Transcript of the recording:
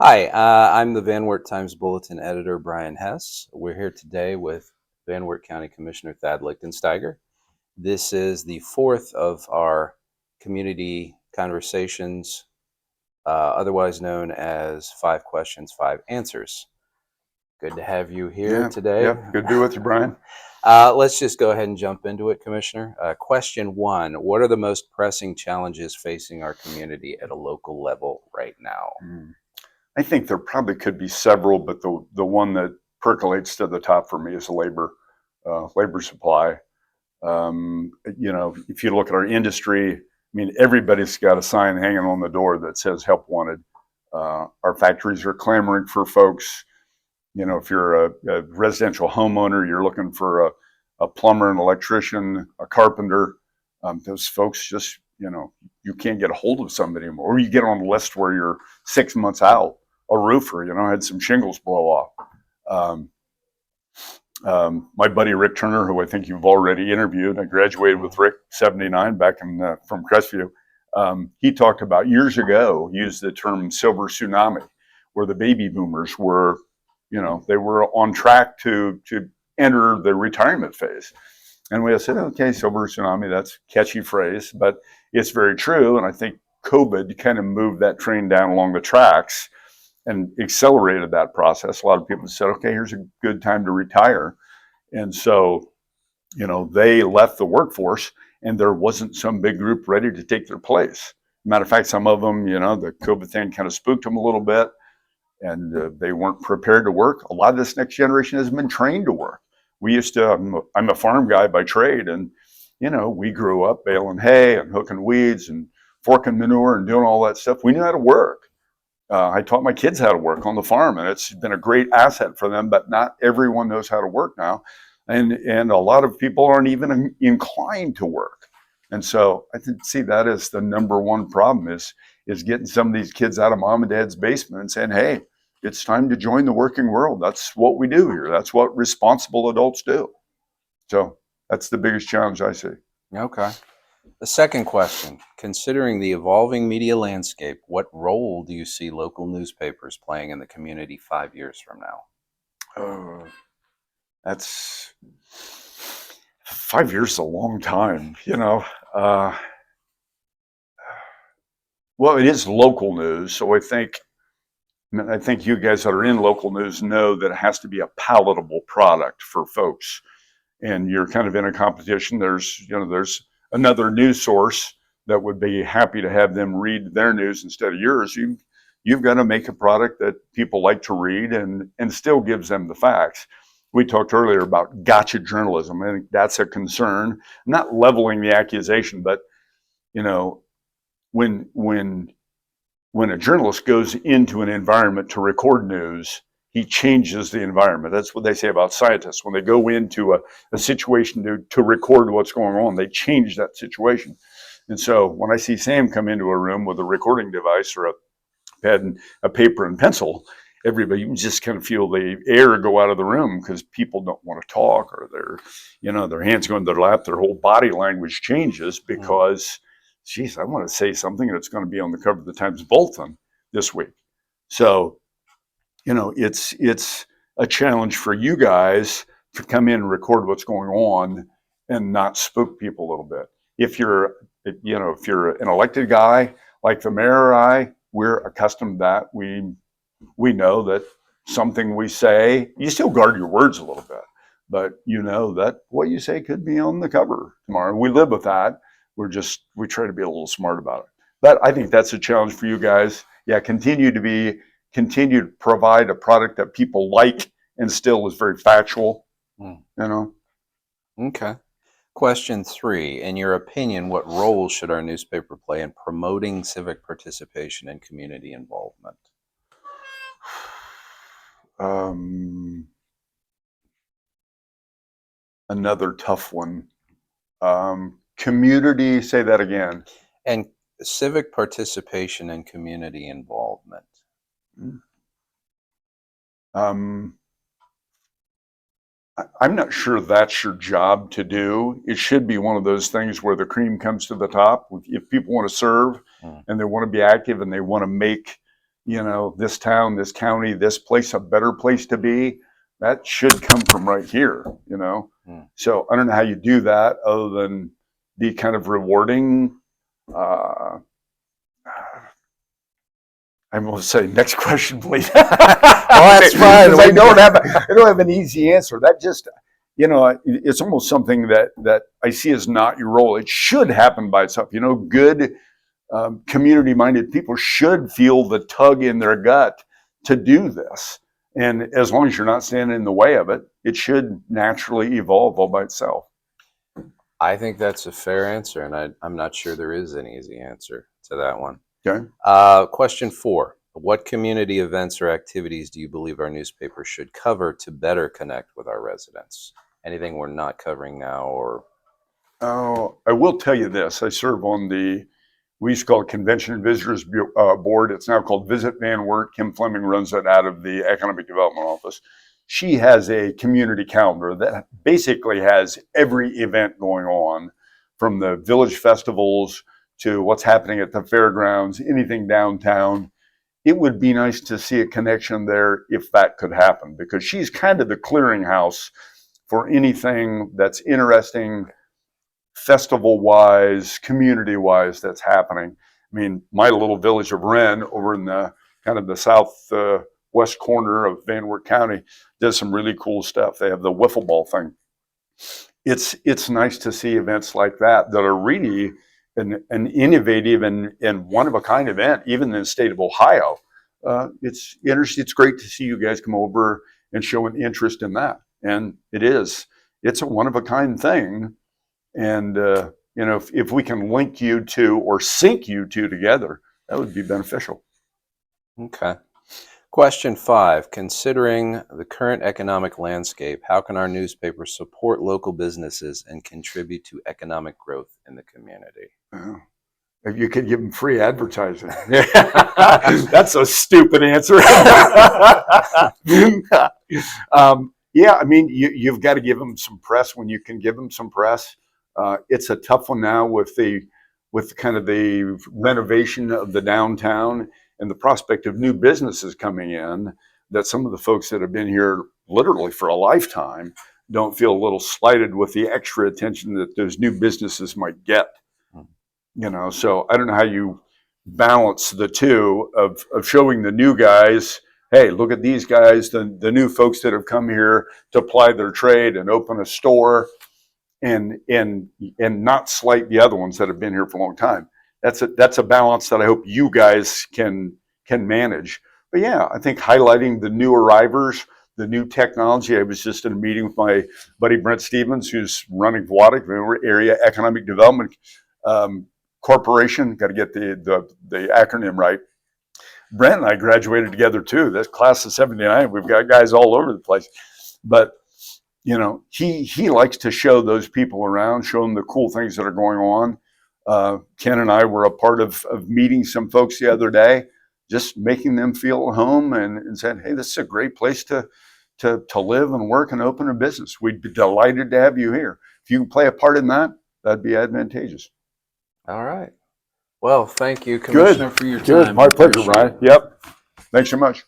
Hi, I'm the Van Wert Times Bulletin editor, Brian Hess. We're here today with Van Wert County Commissioner Thad Lichtensteiger. This is the fourth of our community conversations, otherwise known as Five Questions, Five Answers. Good to have you here Yeah, today. yep. Good to be with you, Brian. Let's just go ahead and jump into it, Commissioner. Question one: what are the most pressing challenges facing our community at a local level right now? Mm. I think there probably could be several, but the one that percolates to the top for me is labor supply. If you look at our industry, I mean, everybody's got a sign hanging on the door that says "Help Wanted." Our factories are clamoring for folks. If you're a residential homeowner, you're looking for a plumber, an electrician, a carpenter. Those folks just, you can't get a hold of somebody anymore. Or you get on the list where you're 6 months out. A roofer, had some shingles blow off. Um, my buddy Rick Turner, who I think you've already interviewed, I graduated with Rick '79 back from Crestview. He talked about years ago, used the term silver tsunami, where the baby boomers were, they were on track to enter the retirement phase. And we said, okay, silver tsunami, that's a catchy phrase, but it's very true. And I think COVID kind of moved that train down along the tracks and accelerated that process. A lot of people said, okay, here's a good time to retire. And so, they left the workforce and there wasn't some big group ready to take their place. Matter of fact, some of them, the COVID thing kind of spooked them a little bit and they weren't prepared to work. A lot of this next generation has been trained to work. We used to, I'm a farm guy by trade, and, we grew up baling hay and hooking weeds and forking manure and doing all that stuff. We knew how to work. I taught my kids how to work on the farm, and it's been a great asset for them. But not everyone knows how to work now, and a lot of people aren't even inclined to work. And so I see that as the number one problem is getting some of these kids out of mom and dad's basement and saying, "Hey, it's time to join the working world. That's what we do here. That's what responsible adults do." So that's the biggest challenge I see. Okay. The second question: considering the evolving media landscape, what role do you see local newspapers playing in the community 5 years from now? Uh, that's 5 years is a long time. Uh, well, it is local news, so I think you guys that are in local news know that it has to be a palatable product for folks, and you're kind of in a competition. There's another news source that would be happy to have them read their news instead of yours. You've got to make a product that people like to read and still gives them the facts. We talked earlier about gotcha journalism. I think that's a concern. I'm not leveling the accusation, but you know, when when when a journalist goes into an environment to record news, he changes the environment. That's what they say about scientists. When they go into a situation to record what's going on, they change that situation. And so when I see Sam come into a room with a recording device or a pad and a paper and pencil, everybody, you just kind of feel the air go out of the room because people don't want to talk, or their hands go in their lap, their whole body language changes Mm. because, geez, I want to say something that's going to be on the cover of the Times Bulletin this week. So, it's a challenge for you guys to come in and record what's going on and not spook people a little bit. If you're an elected guy like the mayor or I, we're accustomed to that. We know that something we say, you still guard your words a little bit, but you know that what you say could be on the cover tomorrow. We live with that. We try to be a little smart about it. But I think that's a challenge for you guys. Yeah, continue to provide a product that people like and still is very factual, Mm. you know. Okay. Question three: in your opinion, what role should our newspaper play in promoting civic participation and community involvement? Um, Another tough one. Community, say that again. And civic participation and community involvement. Um, I'm not sure that's your job to do. It should be one of those things where the cream comes to the top. If people want to serve Mm. and they want to be active and they want to make you know, this town, this county, this place a better place to be, that should come from right here, you know. So I don't know how you do that other than be kind of rewarding. I'm going to say next question, please. Well, that's fine. I don't have an easy answer. That just, you know, it's almost something that I see as not your role. It should happen by itself. You know, good community-minded people should feel the tug in their gut to do this. And as long as you're not standing in the way of it, it should naturally evolve all by itself. I think that's a fair answer, and I'm not sure there is an easy answer to that one. Okay. Question 4. What community events or activities do you believe our newspaper should cover to better connect with our residents? Anything we're not covering now? Or I will tell you this. I serve on we used to call it Convention and Visitors Board. It's now called Visit Van Wert. Kim Fleming runs it out of the Economic Development Office. She has a community calendar that basically has every event going on, from the village festivals to what's happening at the fairgrounds, anything downtown. It would be nice to see a connection there if that could happen, because she's kind of the clearinghouse for anything that's interesting, festival-wise, community-wise, that's happening. I mean, my little village of Wren over in the kind of the southwest corner of Van Wert County does some really cool stuff. They have the wiffle ball thing. It's nice to see events like that are really an innovative and one-of-a-kind event, even in the state of Ohio. It's great to see you guys come over and show an interest in that. And it's a one-of-a-kind thing. And, you know, if we can link you two or sync you two together, that would be beneficial. Okay. Question 5. Considering the current economic landscape, how can our newspaper support local businesses and contribute to economic growth in the community? If you could give them free advertising. That's a stupid answer. Yeah, I mean, you've got to give them some press when you can give them some press. It's a tough one now with kind of the renovation of the downtown and the prospect of new businesses coming in, that some of the folks that have been here literally for a lifetime don't feel a little slighted with the extra attention that those new businesses might get. You know, so I don't know how you balance the two of showing the new guys, hey, look at these guys, the new folks that have come here to apply their trade and open a store, and not slight the other ones that have been here for a long time. That's a balance that I hope you guys can manage. But yeah, I think highlighting the new arrivers, the new technology. I was just in a meeting with my buddy Brent Stevens, who's running VWADC, Area Economic Development Corporation. Got to get the acronym right. Brent and I graduated together too. That's class of '79. We've got guys all over the place. But you know, he likes to show those people around, show them the cool things that are going on. Ken and I were a part of meeting some folks the other day, just making them feel at home and saying, hey, this is a great place to live and work and open a business. We'd be delighted to have you here. If you can play a part in that, that'd be advantageous. All right. Well, thank you, Commissioner, for your time. Good. My pleasure, Ryan. Yep. Thanks so much.